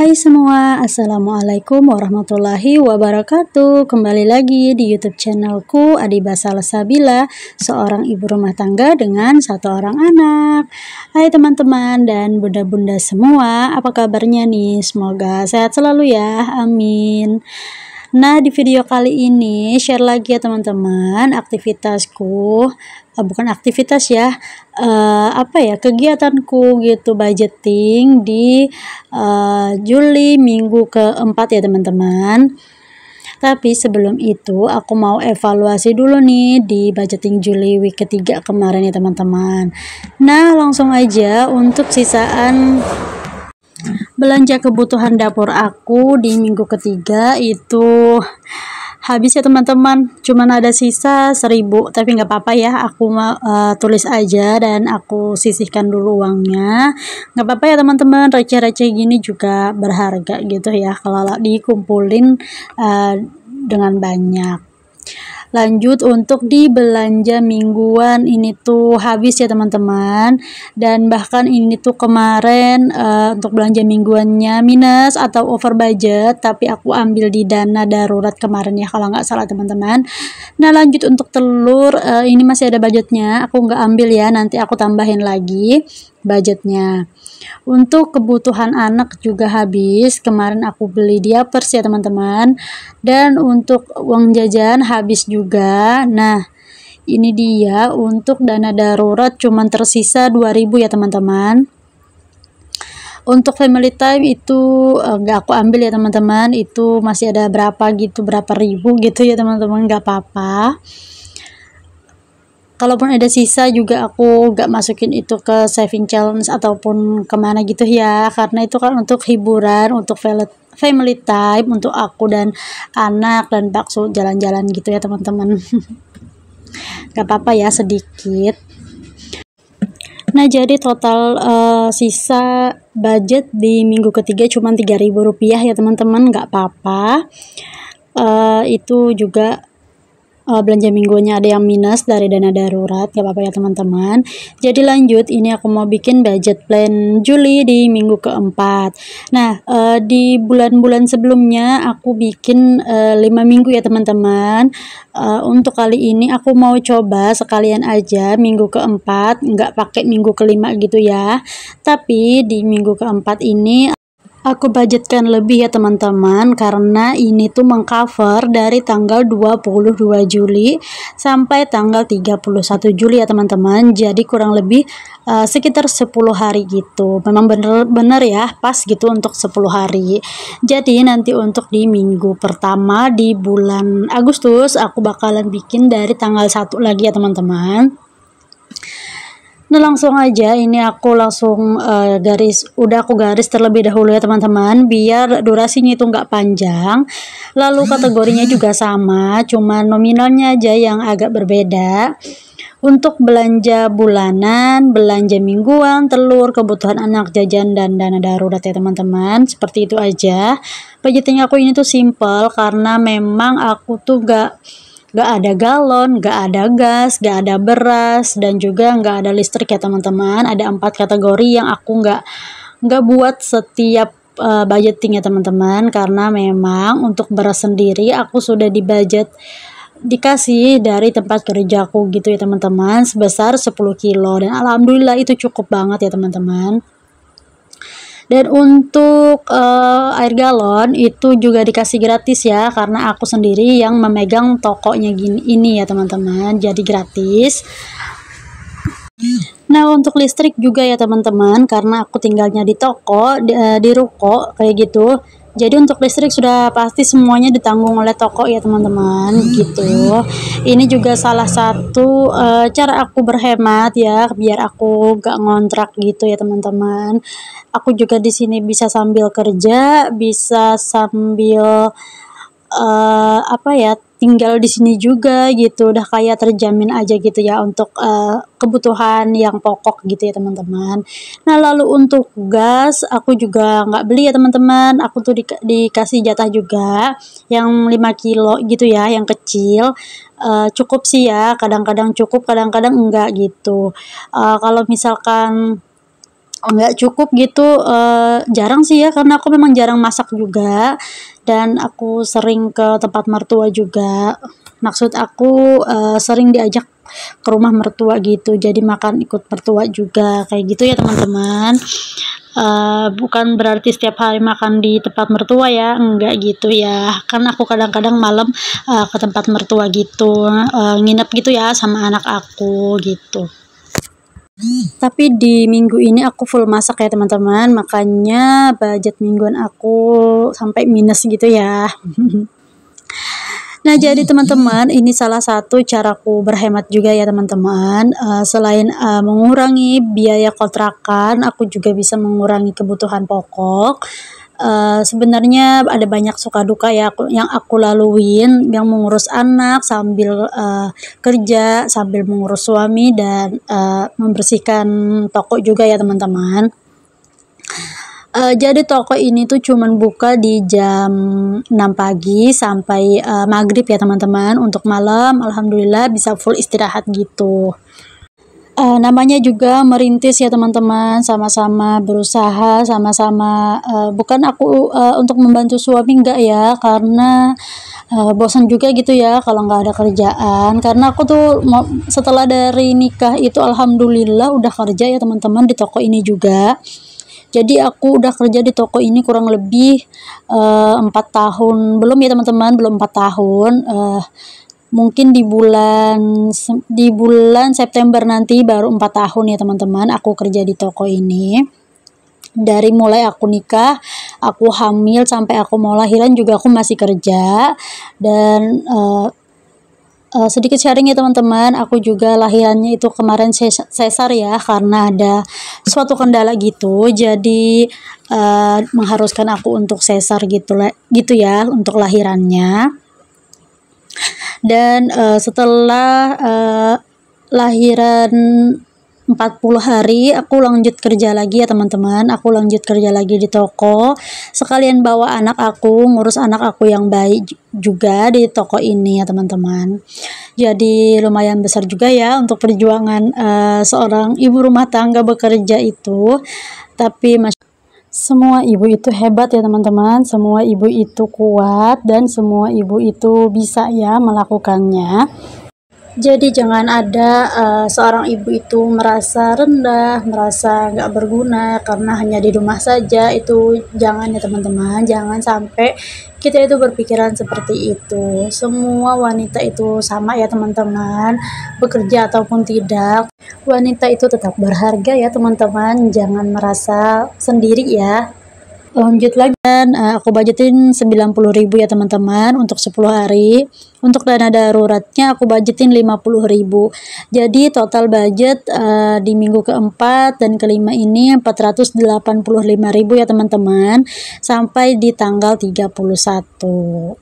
Hai semua, Assalamualaikum warahmatullahi wabarakatuh. Kembali lagi di YouTube channelku Adiba Salsabila, seorang ibu rumah tangga dengan satu orang anak. Hai teman-teman dan bunda-bunda semua, apa kabarnya nih? Semoga sehat selalu ya, amin. Nah, di video kali ini share lagi ya teman-teman aktivitasku, bukan aktivitas ya, kegiatanku gitu, budgeting di Juli minggu keempat ya teman-teman. Tapi sebelum itu aku mau evaluasi dulu nih di budgeting Juli week ketiga kemarin ya teman-teman. Nah, langsung aja untuk sisaan belanja kebutuhan dapur aku di minggu ketiga itu habis ya teman-teman, cuman ada sisa 1.000, tapi nggak apa-apa ya, aku tulis aja dan aku sisihkan dulu uangnya. Nggak apa-apa ya teman-teman, receh-receh gini juga berharga gitu ya kalau dikumpulin dengan banyak. Lanjut untuk di belanja mingguan, ini tuh habis ya teman-teman, dan bahkan ini tuh kemarin untuk belanja mingguannya minus atau over budget, tapi aku ambil di dana darurat kemarin ya kalau nggak salah teman-teman. Nah, lanjut untuk telur, ini masih ada budgetnya, aku nggak ambil ya, nanti aku tambahin lagi budgetnya. Untuk kebutuhan anak juga habis, kemarin aku beli diapers ya teman-teman, dan untuk uang jajan habis juga. Nah, ini dia untuk dana darurat cuman tersisa 2.000 ya teman-teman. Untuk family time itu nggak aku ambil ya teman-teman, itu masih ada berapa ribu gitu ya teman-teman, nggak apa-apa. Kalaupun ada sisa juga aku gak masukin itu ke saving challenge ataupun kemana gitu ya, karena itu kan untuk hiburan, untuk family time, untuk aku dan anak, dan bakso jalan-jalan gitu ya teman-teman. Gak apa-apa ya, sedikit. Nah, jadi total sisa budget di minggu ketiga cuma Rp3.000 ya teman-teman, gak apa-apa. Itu juga belanja mingguannya ada yang minus dari dana darurat, gak apa-apa ya teman-teman. Jadi lanjut, ini aku mau bikin budget plan Juli di minggu keempat. Nah, di bulan-bulan sebelumnya aku bikin 5 minggu ya teman-teman. Untuk kali ini aku mau coba sekalian aja minggu keempat, nggak pakai minggu kelima gitu ya. Tapi di minggu keempat ini aku budgetkan lebih ya teman-teman, karena ini tuh mengcover dari tanggal 22 Juli sampai tanggal 31 Juli ya teman-teman. Jadi kurang lebih sekitar 10 hari gitu. Memang bener-bener ya, pas gitu untuk 10 hari. Jadi nanti untuk di minggu pertama di bulan Agustus aku bakalan bikin dari tanggal 1 lagi ya teman-teman. Nah, langsung aja ini aku langsung udah aku garis terlebih dahulu ya teman-teman, biar durasinya itu nggak panjang. Lalu kategorinya juga sama, cuman nominalnya aja yang agak berbeda. Untuk belanja bulanan, belanja mingguan, telur, kebutuhan anak, jajan, dan dana darurat ya teman-teman, seperti itu aja. Budgeting aku ini tuh simple karena memang aku tuh gak ada galon, gak ada gas, gak ada beras, dan juga gak ada listrik ya teman-teman. Ada 4 kategori yang aku gak buat setiap budgeting ya teman-teman, karena memang untuk beras sendiri aku sudah dikasih dari tempat kerjaku gitu ya teman-teman, sebesar 10 kilo, dan alhamdulillah itu cukup banget ya teman-teman. Dan untuk air galon itu juga dikasih gratis ya, karena aku sendiri yang memegang tokonya ini ya teman-teman, jadi gratis. Nah, untuk listrik juga ya teman-teman, karena aku tinggalnya di toko, di ruko kayak gitu. Jadi untuk listrik sudah pasti semuanya ditanggung oleh toko ya teman-teman gitu. Ini juga salah satu cara aku berhemat ya, biar aku gak ngontrak gitu ya teman-teman. Aku juga di sini bisa sambil kerja, bisa sambil tinggal di sini juga gitu, udah kayak terjamin aja gitu ya untuk kebutuhan yang pokok gitu ya teman-teman. Nah, lalu untuk gas aku juga nggak beli ya teman-teman, aku tuh dikasih jatah juga yang 5 kilo gitu ya, yang kecil. Cukup sih ya, kadang-kadang cukup, kadang-kadang enggak gitu. Kalau misalkan nggak cukup gitu, jarang sih ya, karena aku memang jarang masak juga, dan aku sering ke tempat mertua juga. Maksud aku, sering diajak ke rumah mertua gitu, jadi makan ikut mertua juga, kayak gitu ya teman-teman. Bukan berarti setiap hari makan di tempat mertua ya, enggak gitu ya. Kan aku kadang-kadang malam, ke tempat mertua gitu, nginep gitu ya sama anak aku, gitu. Tapi di minggu ini aku full masak ya teman-teman, makanya budget mingguan aku sampai minus gitu ya. Nah, jadi teman-teman, ini salah satu caraku berhemat juga ya teman-teman. Selain mengurangi biaya kontrakan, aku juga bisa mengurangi kebutuhan pokok. Sebenarnya ada banyak suka duka ya yang aku laluin, yang mengurus anak sambil kerja, sambil mengurus suami, dan membersihkan toko juga ya teman-teman. Jadi toko ini tuh cuman buka di jam 6 pagi sampai maghrib ya teman-teman. Untuk malam alhamdulillah bisa full istirahat gitu. Namanya juga merintis ya teman-teman, sama-sama berusaha, sama-sama, bukan aku untuk membantu suami, enggak ya, karena bosan juga gitu ya kalau nggak ada kerjaan. Karena aku tuh setelah dari nikah itu alhamdulillah udah kerja ya teman-teman di toko ini juga. Jadi aku udah kerja di toko ini kurang lebih 4 tahun, belum ya teman-teman, belum 4 tahun. Mungkin di bulan September nanti baru 4 tahun ya teman-teman aku kerja di toko ini. Dari mulai aku nikah, aku hamil, sampai aku mau lahiran juga aku masih kerja. Dan sedikit sharing ya teman-teman, aku juga lahirannya itu kemarin sesar ya, karena ada suatu kendala gitu, jadi mengharuskan aku untuk sesar gitu ya untuk lahirannya. Dan setelah lahiran 40 hari aku lanjut kerja lagi ya teman-teman, aku lanjut kerja lagi di toko, sekalian bawa anak aku, ngurus anak aku yang baik juga di toko ini ya teman-teman. Jadi lumayan besar juga ya untuk perjuangan seorang ibu rumah tangga bekerja itu. Tapi semua ibu itu hebat ya teman-teman, semua ibu itu kuat, dan semua ibu itu bisa ya melakukannya. Jadi jangan ada seorang ibu itu merasa rendah, merasa nggak berguna karena hanya di rumah saja. Itu jangan ya teman-teman, jangan sampai kita itu berpikiran seperti itu. Semua wanita itu sama ya teman-teman, bekerja ataupun tidak, wanita itu tetap berharga ya teman-teman, jangan merasa sendiri ya. Lanjut lagi, dan aku budgetin 90.000 ya teman-teman untuk 10 hari. Untuk dana daruratnya aku budgetin 50.000. Jadi total budget di minggu keempat dan kelima ini 485.000 ya teman-teman, sampai di tanggal 31.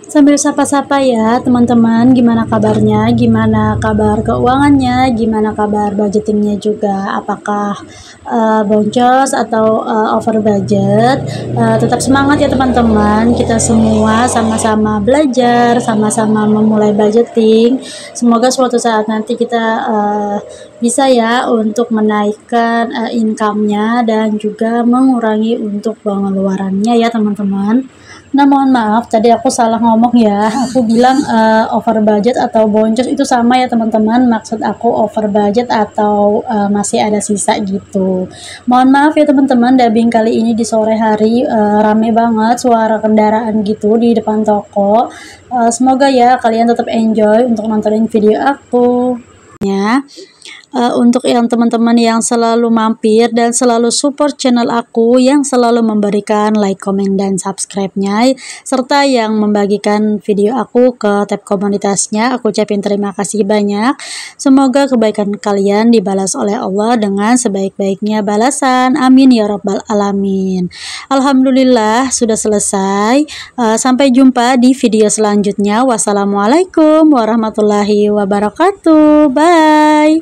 Sambil sapa-sapa ya teman-teman, gimana kabarnya, gimana kabar keuangannya, gimana kabar budgetingnya juga, apakah boncos atau over budget. Tetap semangat ya teman-teman, kita semua sama-sama belajar, sama-sama memulai budgeting. Semoga suatu saat nanti kita bisa ya untuk menaikkan income-nya dan juga mengurangi untuk pengeluarannya ya teman-teman. Nah, mohon maaf tadi aku salah ngomong ya. Aku bilang over budget atau boncos itu sama ya teman-teman. Maksud aku over budget atau masih ada sisa gitu. Mohon maaf ya teman-teman, dubbing kali ini di sore hari rame banget suara kendaraan gitu di depan toko. Semoga ya kalian tetap enjoy untuk nontonin video aku. Ya. Untuk yang teman-teman yang selalu mampir dan selalu support channel aku, yang selalu memberikan like, komen, dan subscribe-nya, serta yang membagikan video aku ke tab komunitasnya, aku ucapin terima kasih banyak. Semoga kebaikan kalian dibalas oleh Allah dengan sebaik-baiknya balasan, amin ya rabbal alamin. Alhamdulillah sudah selesai. Sampai jumpa di video selanjutnya. Wassalamualaikum warahmatullahi wabarakatuh. Bye.